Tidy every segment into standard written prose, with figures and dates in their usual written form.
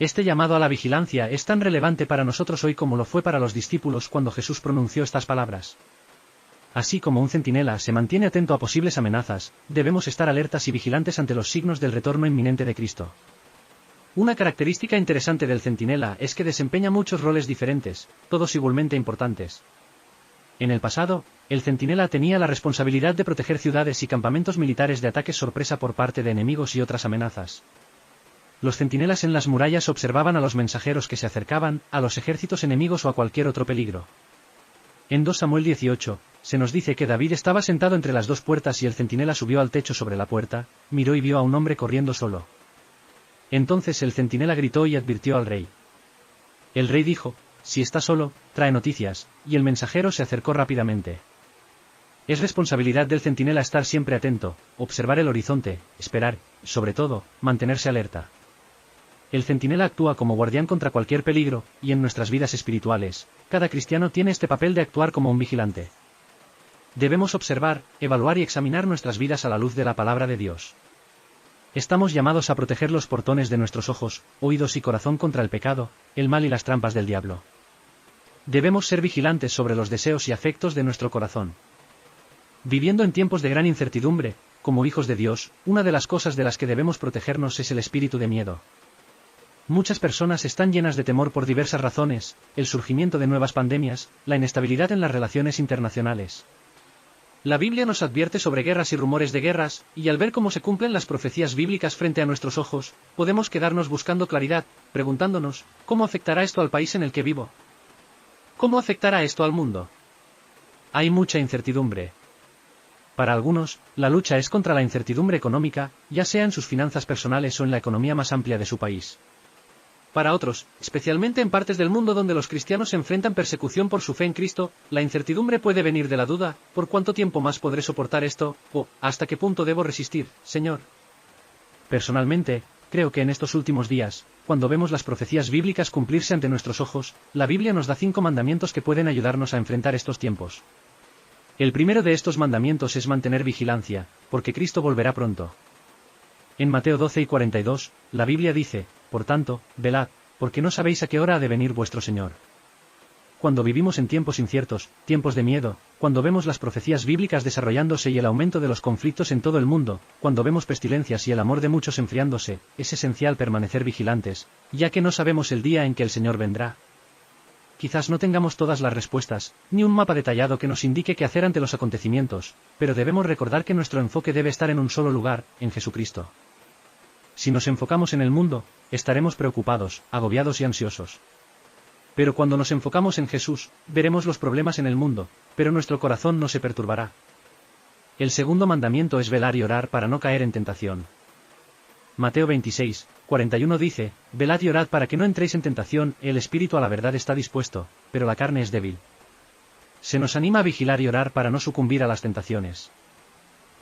Este llamado a la vigilancia es tan relevante para nosotros hoy como lo fue para los discípulos cuando Jesús pronunció estas palabras. Así como un centinela se mantiene atento a posibles amenazas, debemos estar alertas y vigilantes ante los signos del retorno inminente de Cristo. Una característica interesante del centinela es que desempeña muchos roles diferentes, todos igualmente importantes. En el pasado, el centinela tenía la responsabilidad de proteger ciudades y campamentos militares de ataques sorpresa por parte de enemigos y otras amenazas. Los centinelas en las murallas observaban a los mensajeros que se acercaban, a los ejércitos enemigos o a cualquier otro peligro. En 2 Samuel 18, se nos dice que David estaba sentado entre las dos puertas y el centinela subió al techo sobre la puerta, miró y vio a un hombre corriendo solo. Entonces el centinela gritó y advirtió al rey. El rey dijo, si está solo, trae noticias, y el mensajero se acercó rápidamente. Es responsabilidad del centinela estar siempre atento, observar el horizonte, esperar, sobre todo, mantenerse alerta. El centinela actúa como guardián contra cualquier peligro, y en nuestras vidas espirituales, cada cristiano tiene este papel de actuar como un vigilante. Debemos observar, evaluar y examinar nuestras vidas a la luz de la palabra de Dios. Estamos llamados a proteger los portones de nuestros ojos, oídos y corazón contra el pecado, el mal y las trampas del diablo. Debemos ser vigilantes sobre los deseos y afectos de nuestro corazón. Viviendo en tiempos de gran incertidumbre, como hijos de Dios, una de las cosas de las que debemos protegernos es el espíritu de miedo. Muchas personas están llenas de temor por diversas razones, el surgimiento de nuevas pandemias, la inestabilidad en las relaciones internacionales. La Biblia nos advierte sobre guerras y rumores de guerras, y al ver cómo se cumplen las profecías bíblicas frente a nuestros ojos, podemos quedarnos buscando claridad, preguntándonos, ¿cómo afectará esto al país en el que vivo? ¿Cómo afectará esto al mundo? Hay mucha incertidumbre. Para algunos, la lucha es contra la incertidumbre económica, ya sea en sus finanzas personales o en la economía más amplia de su país. Para otros, especialmente en partes del mundo donde los cristianos se enfrentan persecución por su fe en Cristo, la incertidumbre puede venir de la duda, ¿por cuánto tiempo más podré soportar esto? O, ¿hasta qué punto debo resistir, Señor? Personalmente, creo que en estos últimos días, cuando vemos las profecías bíblicas cumplirse ante nuestros ojos, la Biblia nos da 5 mandamientos que pueden ayudarnos a enfrentar estos tiempos. El primero de estos mandamientos es mantener vigilancia, porque Cristo volverá pronto. En Mateo 12 y 42, la Biblia dice, por tanto, velad, porque no sabéis a qué hora ha de venir vuestro Señor. Cuando vivimos en tiempos inciertos, tiempos de miedo, cuando vemos las profecías bíblicas desarrollándose y el aumento de los conflictos en todo el mundo, cuando vemos pestilencias y el amor de muchos enfriándose, es esencial permanecer vigilantes, ya que no sabemos el día en que el Señor vendrá. Quizás no tengamos todas las respuestas, ni un mapa detallado que nos indique qué hacer ante los acontecimientos, pero debemos recordar que nuestro enfoque debe estar en un solo lugar, en Jesucristo. Si nos enfocamos en el mundo, estaremos preocupados, agobiados y ansiosos. Pero cuando nos enfocamos en Jesús, veremos los problemas en el mundo, pero nuestro corazón no se perturbará. El segundo mandamiento es velar y orar para no caer en tentación. Mateo 26, 41 dice, velad y orad para que no entréis en tentación, el espíritu a la verdad está dispuesto, pero la carne es débil. Se nos anima a vigilar y orar para no sucumbir a las tentaciones.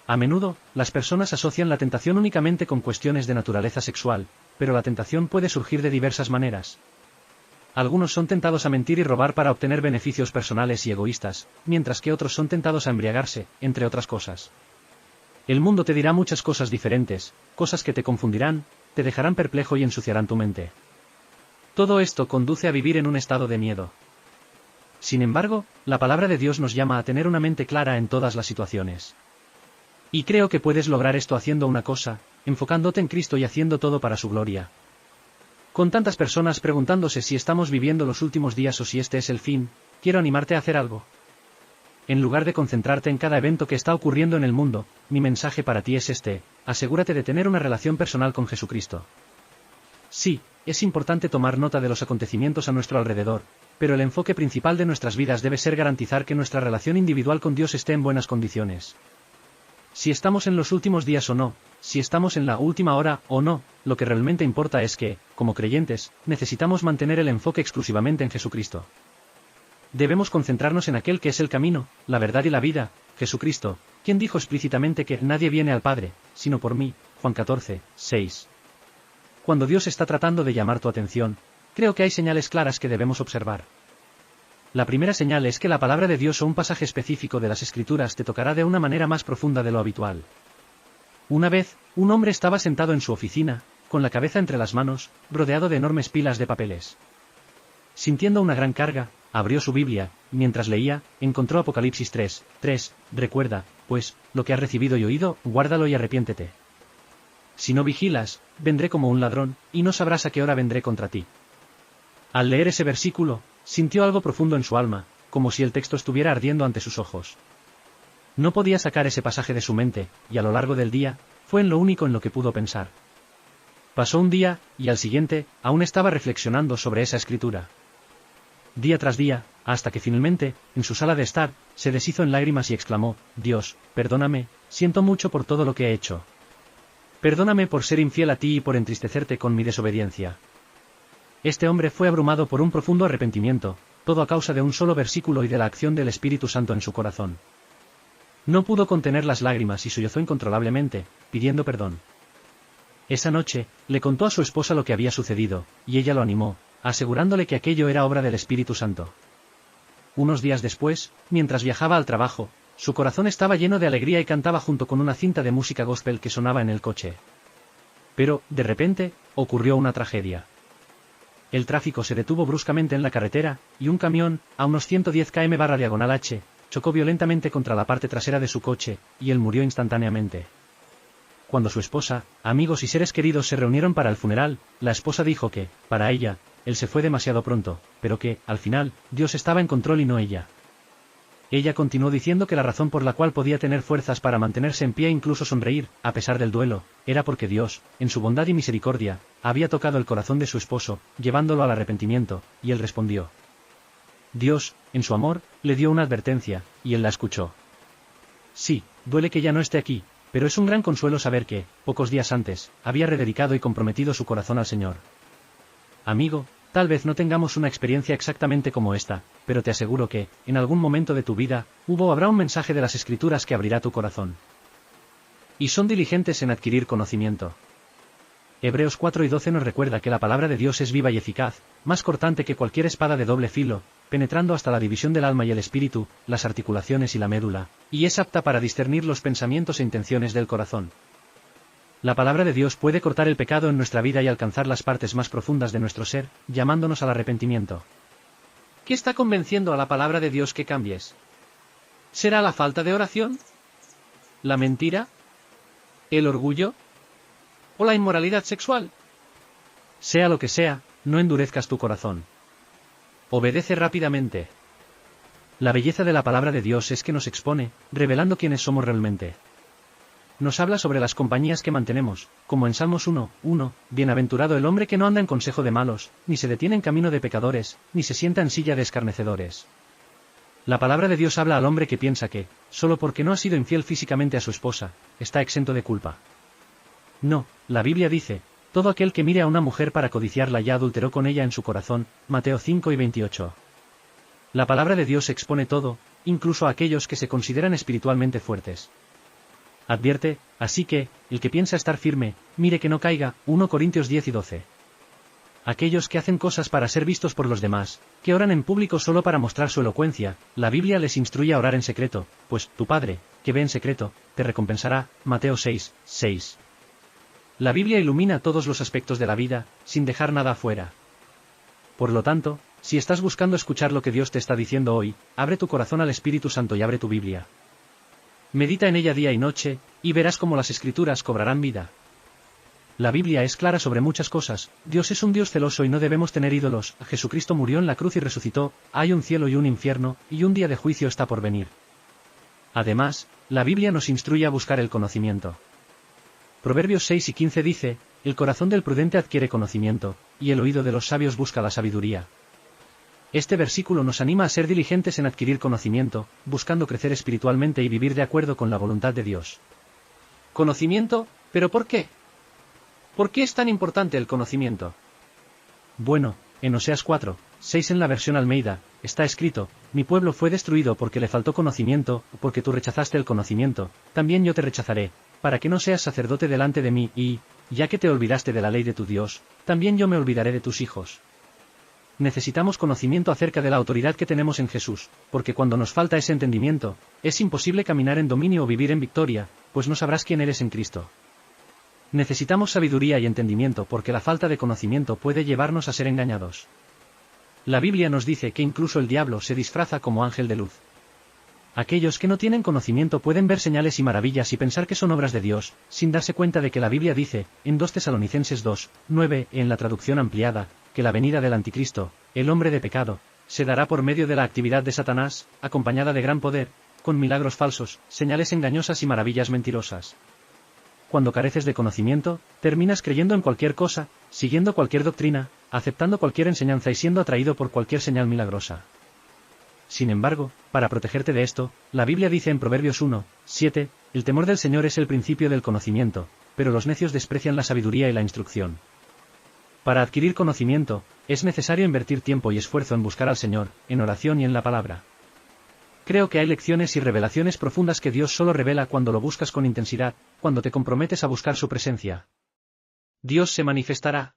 A menudo, las personas asocian la tentación únicamente con cuestiones de naturaleza sexual, pero la tentación puede surgir de diversas maneras. Algunos son tentados a mentir y robar para obtener beneficios personales y egoístas, mientras que otros son tentados a embriagarse, entre otras cosas. El mundo te dirá muchas cosas diferentes, cosas que te confundirán, te dejarán perplejo y ensuciarán tu mente. Todo esto conduce a vivir en un estado de miedo. Sin embargo, la palabra de Dios nos llama a tener una mente clara en todas las situaciones. Y creo que puedes lograr esto haciendo una cosa, enfocándote en Cristo y haciendo todo para su gloria. Con tantas personas preguntándose si estamos viviendo los últimos días o si este es el fin, quiero animarte a hacer algo. En lugar de concentrarte en cada evento que está ocurriendo en el mundo, mi mensaje para ti es este: asegúrate de tener una relación personal con Jesucristo. Sí, es importante tomar nota de los acontecimientos a nuestro alrededor, pero el enfoque principal de nuestras vidas debe ser garantizar que nuestra relación individual con Dios esté en buenas condiciones. Si estamos en los últimos días o no, si estamos en la última hora o no, lo que realmente importa es que, como creyentes, necesitamos mantener el enfoque exclusivamente en Jesucristo. Debemos concentrarnos en aquel que es el camino, la verdad y la vida, Jesucristo, quien dijo explícitamente que nadie viene al Padre, sino por mí, Juan 14, 6. Cuando Dios está tratando de llamar tu atención, creo que hay señales claras que debemos observar. La primera señal es que la palabra de Dios o un pasaje específico de las Escrituras te tocará de una manera más profunda de lo habitual. Una vez, un hombre estaba sentado en su oficina, con la cabeza entre las manos, rodeado de enormes pilas de papeles. Sintiendo una gran carga, abrió su Biblia, y mientras leía, encontró Apocalipsis 3:3, recuerda, pues, lo que has recibido y oído, guárdalo y arrepiéntete. Si no vigilas, vendré como un ladrón, y no sabrás a qué hora vendré contra ti. Al leer ese versículo, sintió algo profundo en su alma, como si el texto estuviera ardiendo ante sus ojos. No podía sacar ese pasaje de su mente, y a lo largo del día, fue en lo único en lo que pudo pensar. Pasó un día, y al siguiente, aún estaba reflexionando sobre esa escritura. Día tras día, hasta que finalmente, en su sala de estar, se deshizo en lágrimas y exclamó: Dios, perdóname, siento mucho por todo lo que he hecho. Perdóname por ser infiel a ti y por entristecerte con mi desobediencia. Este hombre fue abrumado por un profundo arrepentimiento, todo a causa de un solo versículo y de la acción del Espíritu Santo en su corazón. No pudo contener las lágrimas y sollozó incontrolablemente, pidiendo perdón. Esa noche, le contó a su esposa lo que había sucedido, y ella lo animó, asegurándole que aquello era obra del Espíritu Santo. Unos días después, mientras viajaba al trabajo, su corazón estaba lleno de alegría y cantaba junto con una cinta de música gospel que sonaba en el coche. Pero, de repente, ocurrió una tragedia. El tráfico se detuvo bruscamente en la carretera, y un camión, a unos 110 km/h, chocó violentamente contra la parte trasera de su coche, y él murió instantáneamente. Cuando su esposa, amigos y seres queridos se reunieron para el funeral, la esposa dijo que, para ella, él se fue demasiado pronto, pero que, al final, Dios estaba en control y no ella. Ella continuó diciendo que la razón por la cual podía tener fuerzas para mantenerse en pie e incluso sonreír, a pesar del duelo, era porque Dios, en su bondad y misericordia, había tocado el corazón de su esposo, llevándolo al arrepentimiento, y él respondió. Dios, en su amor, le dio una advertencia, y él la escuchó. Sí, duele que ya no esté aquí, pero es un gran consuelo saber que, pocos días antes, había rededicado y comprometido su corazón al Señor. Amigo, tal vez no tengamos una experiencia exactamente como esta, pero te aseguro que, en algún momento de tu vida, hubo o habrá un mensaje de las Escrituras que abrirá tu corazón. Y son diligentes en adquirir conocimiento. Hebreos 4:12 nos recuerda que la palabra de Dios es viva y eficaz, más cortante que cualquier espada de doble filo, penetrando hasta la división del alma y el espíritu, las articulaciones y la médula, y es apta para discernir los pensamientos e intenciones del corazón. La palabra de Dios puede cortar el pecado en nuestra vida y alcanzar las partes más profundas de nuestro ser, llamándonos al arrepentimiento. ¿Qué está convenciendo a la palabra de Dios que cambies? ¿Será la falta de oración? ¿La mentira? ¿El orgullo? ¿O la inmoralidad sexual? Sea lo que sea, no endurezcas tu corazón. Obedece rápidamente. La belleza de la palabra de Dios es que nos expone, revelando quiénes somos realmente. Nos habla sobre las compañías que mantenemos, como en Salmos 1:1, bienaventurado el hombre que no anda en consejo de malos, ni se detiene en camino de pecadores, ni se sienta en silla de escarnecedores. La palabra de Dios habla al hombre que piensa que, solo porque no ha sido infiel físicamente a su esposa, está exento de culpa. No, la Biblia dice, todo aquel que mire a una mujer para codiciarla ya adulteró con ella en su corazón, Mateo 5:28. La palabra de Dios expone todo, incluso a aquellos que se consideran espiritualmente fuertes. Advierte, así que, el que piensa estar firme, mire que no caiga, 1 Corintios 10:12. Aquellos que hacen cosas para ser vistos por los demás, que oran en público solo para mostrar su elocuencia, la Biblia les instruye a orar en secreto, pues, tu Padre, que ve en secreto, te recompensará, Mateo 6:6. La Biblia ilumina todos los aspectos de la vida, sin dejar nada afuera. Por lo tanto, si estás buscando escuchar lo que Dios te está diciendo hoy, abre tu corazón al Espíritu Santo y abre tu Biblia. Medita en ella día y noche, y verás cómo las Escrituras cobrarán vida. La Biblia es clara sobre muchas cosas, Dios es un Dios celoso y no debemos tener ídolos, Jesucristo murió en la cruz y resucitó, hay un cielo y un infierno, y un día de juicio está por venir. Además, la Biblia nos instruye a buscar el conocimiento. Proverbios 6:15 dice, el corazón del prudente adquiere conocimiento, y el oído de los sabios busca la sabiduría. Este versículo nos anima a ser diligentes en adquirir conocimiento, buscando crecer espiritualmente y vivir de acuerdo con la voluntad de Dios. ¿Conocimiento? ¿Pero por qué? ¿Por qué es tan importante el conocimiento? Bueno, en Oseas 4:6 en la versión Almeida, está escrito, mi pueblo fue destruido porque le faltó conocimiento, porque tú rechazaste el conocimiento, también yo te rechazaré, para que no seas sacerdote delante de mí y, ya que te olvidaste de la ley de tu Dios, también yo me olvidaré de tus hijos. Necesitamos conocimiento acerca de la autoridad que tenemos en Jesús, porque cuando nos falta ese entendimiento, es imposible caminar en dominio o vivir en victoria, pues no sabrás quién eres en Cristo. Necesitamos sabiduría y entendimiento porque la falta de conocimiento puede llevarnos a ser engañados. La Biblia nos dice que incluso el diablo se disfraza como ángel de luz. Aquellos que no tienen conocimiento pueden ver señales y maravillas y pensar que son obras de Dios, sin darse cuenta de que la Biblia dice, en 2 Tesalonicenses 2, 9, en la traducción ampliada, que la venida del anticristo, el hombre de pecado, se dará por medio de la actividad de Satanás, acompañada de gran poder, con milagros falsos, señales engañosas y maravillas mentirosas. Cuando careces de conocimiento, terminas creyendo en cualquier cosa, siguiendo cualquier doctrina, aceptando cualquier enseñanza y siendo atraído por cualquier señal milagrosa. Sin embargo, para protegerte de esto, la Biblia dice en Proverbios 1, 7, el temor del Señor es el principio del conocimiento, pero los necios desprecian la sabiduría y la instrucción. Para adquirir conocimiento, es necesario invertir tiempo y esfuerzo en buscar al Señor, en oración y en la palabra. Creo que hay lecciones y revelaciones profundas que Dios solo revela cuando lo buscas con intensidad, cuando te comprometes a buscar su presencia. Dios se manifestará.